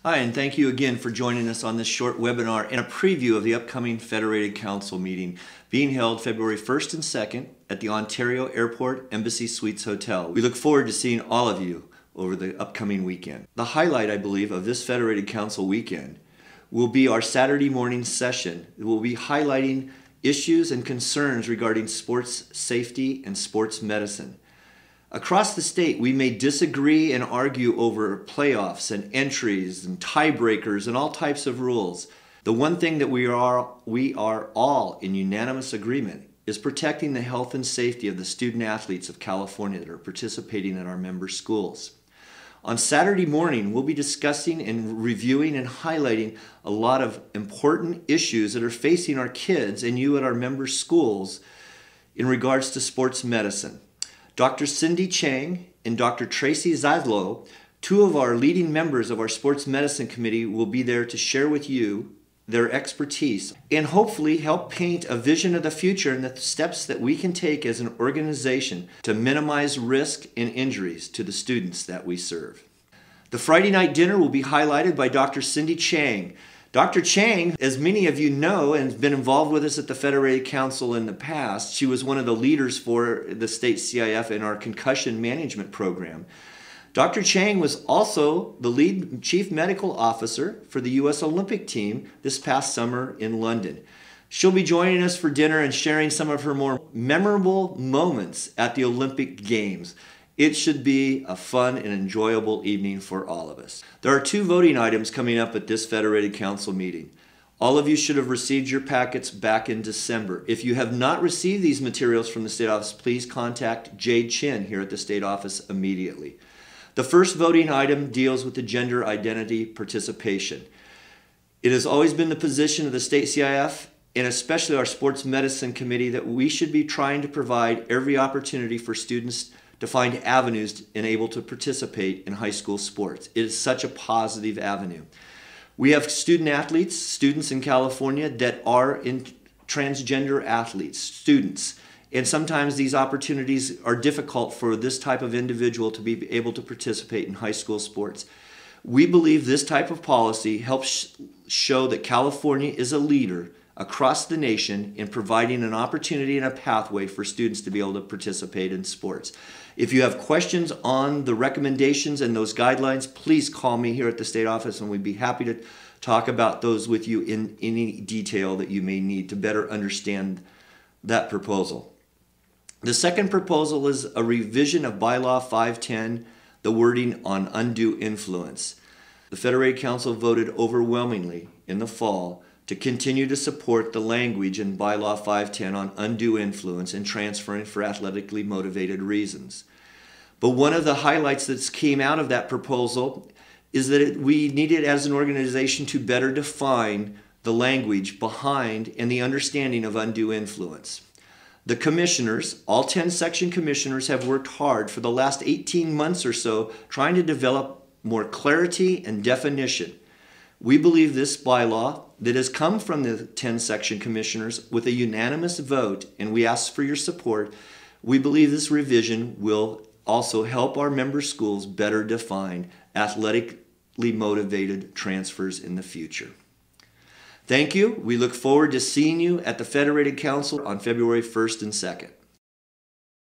Hi, and thank you again for joining us on this short webinar and a preview of the upcoming Federated Council meeting being held February 1st and 2nd at the Ontario Airport Embassy Suites Hotel. We look forward to seeing all of you over the upcoming weekend. The highlight, I believe, of this Federated Council weekend will be our Saturday morning session. It will be highlighting issues and concerns regarding sports safety and sports medicine. Across the state, we may disagree and argue over playoffs and entries and tiebreakers and all types of rules. The one thing that we are all in unanimous agreement is protecting the health and safety of the student athletes of California that are participating in our member schools. On Saturday morning, we'll be discussing and reviewing and highlighting a lot of important issues that are facing our kids and you at our member schools in regards to sports medicine. Dr. Cindy Chang and Dr. Tracy Zadlow, two of our leading members of our Sports Medicine Committee, will be there to share with you their expertise and hopefully help paint a vision of the future and the steps that we can take as an organization to minimize risk and injuries to the students that we serve. The Friday night dinner will be highlighted by Dr. Cindy Chang. Dr. Chang, as many of you know, and has been involved with us at the Federated Council in the past, she was one of the leaders for the state CIF in our concussion management program. Dr. Chang was also the lead chief medical officer for the U.S. Olympic team this past summer in London. She'll be joining us for dinner and sharing some of her more memorable moments at the Olympic Games. It should be a fun and enjoyable evening for all of us. There are two voting items coming up at this Federated Council meeting. All of you should have received your packets back in December. If you have not received these materials from the State Office, please contact Jade Chin here at the State Office immediately. The first voting item deals with the gender identity participation. It has always been the position of the State CIF and especially our Sports Medicine Committee that we should be trying to provide every opportunity for students to find avenues and able to participate in high school sports. It is such a positive avenue. We have student athletes, students in California that are transgender athletes, students. And sometimes these opportunities are difficult for this type of individual to be able to participate in high school sports. We believe this type of policy helps show that California is a leader across the nation in providing an opportunity and a pathway for students to be able to participate in sports. If you have questions on the recommendations and those guidelines, please call me here at the State Office and we'd be happy to talk about those with you in any detail that you may need to better understand that proposal. The second proposal is a revision of Bylaw 510, the wording on undue influence. The Federated Council voted overwhelmingly in the fall to continue to support the language in Bylaw 510 on undue influence and transferring for athletically motivated reasons. But one of the highlights that came out of that proposal is that we needed as an organization to better define the language behind and the understanding of undue influence. The commissioners, all 10 section commissioners, have worked hard for the last 18 months or so trying to develop more clarity and definition. We believe this bylaw that has come from the 10 section commissioners with a unanimous vote, and we ask for your support, we believe this revision will also help our member schools better define athletically motivated transfers in the future. Thank you. We look forward to seeing you at the Federated Council on February 1st and 2nd.